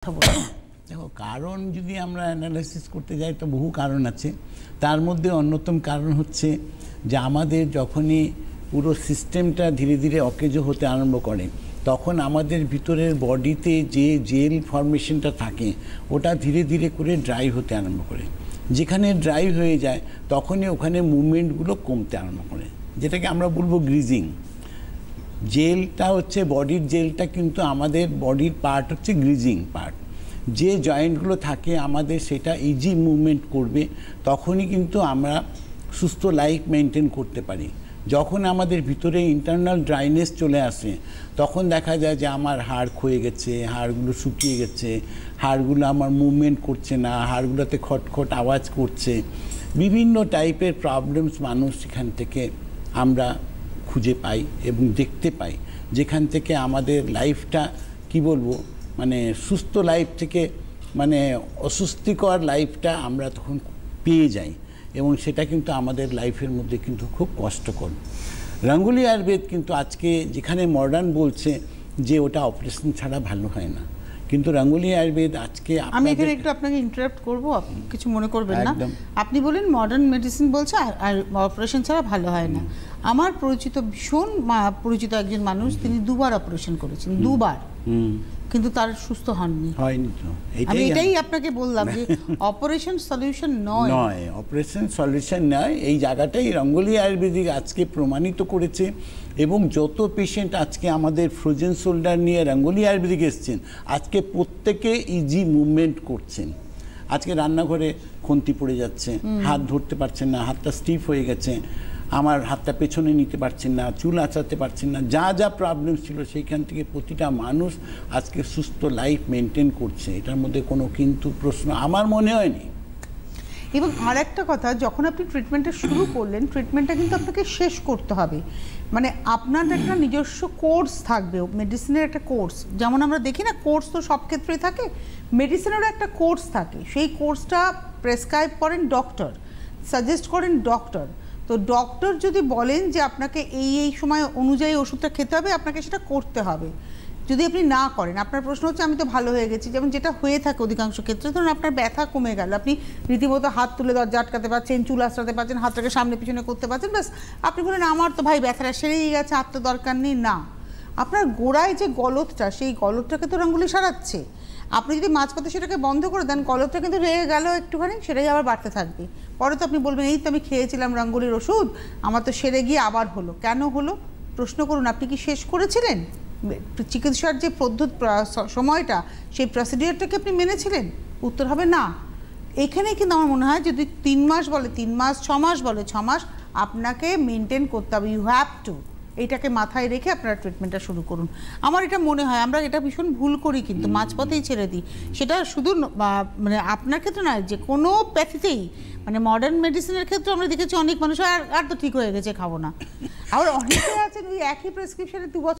দেখো কারণ যদি আমরা অ্যানালাইসিস করতে যাই তো বহু কারণ আছে। তার মধ্যে অন্যতম কারণ হচ্ছে যে আমাদের যখনই পুরো সিস্টেমটা ধীরে ধীরে অকেজো হতে আরম্ভ করে তখন আমাদের ভিতরের বডিতে যে জেল ফর্মেশনটা থাকে ওটা ধীরে ধীরে করে ড্রাই হতে আরম্ভ করে। যেখানে ড্রাই হয়ে যায় তখনই ওখানে মুভমেন্টগুলো কমতে আরম্ভ করে, যেটাকে আমরা বলবো গ্রিজিং। জেলটা হচ্ছে বডির জেলটা, কিন্তু আমাদের বডির পার্ট হচ্ছে গ্রিজিং পার্ট। যে জয়েন্টগুলো থাকে আমাদের সেটা ইজি মুভমেন্ট করবে, তখনই কিন্তু আমরা সুস্থ লাইফ মেনটেন করতে পারি। যখন আমাদের ভিতরে ইন্টারনাল ড্রাইনেস চলে আসে তখন দেখা যায় যে আমার হাড় ক্ষয়ে গেছে, হাড়গুলো শুকিয়ে গেছে, হাড়গুলো আমার মুভমেন্ট করছে না, হাড়গুলোতে খটখট আওয়াজ করছে, বিভিন্ন টাইপের প্রবলেমস মানুষ এখান থেকে আমরা খুঁজে পাই এবং দেখতে পাই, যেখান থেকে আমাদের লাইফটা কি বলবো মানে সুস্থ লাইফ থেকে মানে অস্বস্তিকর লাইফটা আমরা তখন পেয়ে যাই, এবং সেটা কিন্তু আমাদের লাইফের মধ্যে কিন্তু খুব কষ্টকর। রঙ্গোলি আয়ুর্বেদ কিন্তু আজকে যেখানে মডার্ন বলছে যে ওটা অপারেশন ছাড়া ভালো হয় না, কিন্তু রঙ্গোলি আয়ুর্বেদ আজকে আমি এখানে একটু আপনাকে ইন্টারাপ্ট করবো, কিছু মনে করবেন না। আপনি বলেন মডার্ন মেডিসিন বলছে আর অপারেশন ছাড়া ভালো হয় না। আমার পরিচিত ভীষণ পরিচিত একজন মানুষ, তিনি দুবার অপারেশন করেছেন, দুবার, কিন্তু তার সুস্থ হননি। আমি এটাই আপনাকে বললাম যে অপারেশন সলিউশন নয়, অপারেশন সলিউশন নয়। এই জায়গাটাই রঙ্গোলি আয়ুর্বেদিক আজকে প্রমাণিত করেছে, এবং যত পেশেন্ট আজকে আমাদের ফ্রোজেন শোল্ডার নিয়ে রঙ্গোলি আয়ুর্বেদিক এসছেন আজকে প্রত্যেকে ইজি মুভমেন্ট করছেন। আজকে রান্নাঘরে খুন্তি পড়ে যাচ্ছে, হাত ধরতে পারছেন না, হাতটা স্টিফ হয়ে গেছে, আমার হাতটা পেছনে নিতে পারছেন না, চুল আঁচাতে পারছেন না, যা যা প্রবলেম ছিল সেইখান থেকে প্রতিটা মানুষ আজকে সুস্থ লাইফ মেনটেন করছে। এটার মধ্যে কোনো কিন্তু প্রশ্ন আমার মনে হয়নি। এবং আর একটা কথা, যখন আপনি ট্রিটমেন্টটা শুরু করলেন, ট্রিটমেন্টটা কিন্তু আপনাকে শেষ করতে হবে, মানে আপনার একটা নিজস্ব কোর্স থাকবে, মেডিসিনের একটা কোর্স। যেমন আমরা দেখি না, কোর্স তো সব ক্ষেত্রেই থাকে, মেডিসিনেরও একটা কোর্স থাকে। সেই কোর্সটা প্রেসক্রাইব করেন ডক্টর, সাজেস্ট করেন ডক্টর। তো ডক্টর যদি বলেন যে আপনাকে এই সময় অনুযায়ী ওষুধটা খেতে হবে, আপনাকে সেটা করতে হবে। যদি আপনি না করেন, আপনার প্রশ্ন হচ্ছে আমি তো ভালো হয়ে গেছি, যেমন যেটা হয়ে থাকে অধিকাংশ ক্ষেত্রে, ধরুন আপনার ব্যথা কমে গেল, আপনি রীতিমতো হাত তুলে দরজা আটকাতে পারছেন, চুল আঁচড়াতে পারছেন, হাতটাকে সামনে পিছনে করতে পারছেন, ব্যাস আপনি বলেন আমার তো ভাই ব্যথাটা সেরেই গেছে, আর তো দরকার নেই। না, আপনার গোড়ায় যে গলদটা, সেই গলদটাকে তো রঙ্গোলি সারাচ্ছে। আপনি যদি মাঝপথে সেটাকে বন্ধ করে দেন, গলদটা কিন্তু রয়ে গেল একটুখানি, সেটাই আবার বাড়তে থাকবে। পরে তো আপনি বলবেন এই তো আমি খেয়েছিলাম রঙ্গোলির ওষুধ, আমার তো সেরে গিয়ে আবার হলো। কেন হলো প্রশ্ন করুন, আপনি কি শেষ করেছিলেন? চিকিৎসার যে সময়টা, সেই প্রসিডিওরটাকে আপনি মেনেছিলেন? উত্তর হবে না। এখানে কিন্তু আমার মনে হয় যদি 3 মাস বলে 3 মাস, 6 মাস বলে 6 মাস, আপনাকে মেনটেন করতে হবে। ইউ হ্যাভ টু, এইটাকে মাথায় রেখে আপনারা ট্রিটমেন্টটা শুরু করুন। আমার এটা মনে হয় আমরা এটা ভীষণ ভুল করি, কিন্তু মাঝপথেই ছেড়ে দিই। সেটা শুধু মানে আপনার ক্ষেত্রে নয়, যে কোনো প্যাথিতেই, মানে মডার্ন মেডিসিনের ক্ষেত্রে আমরা দেখেছি অনেক মানুষ আর তো ঠিক হয়ে গেছে, খাবো না। আবার অনেকে আছেন ওই একই প্রেসক্রিপশনে 2 বছর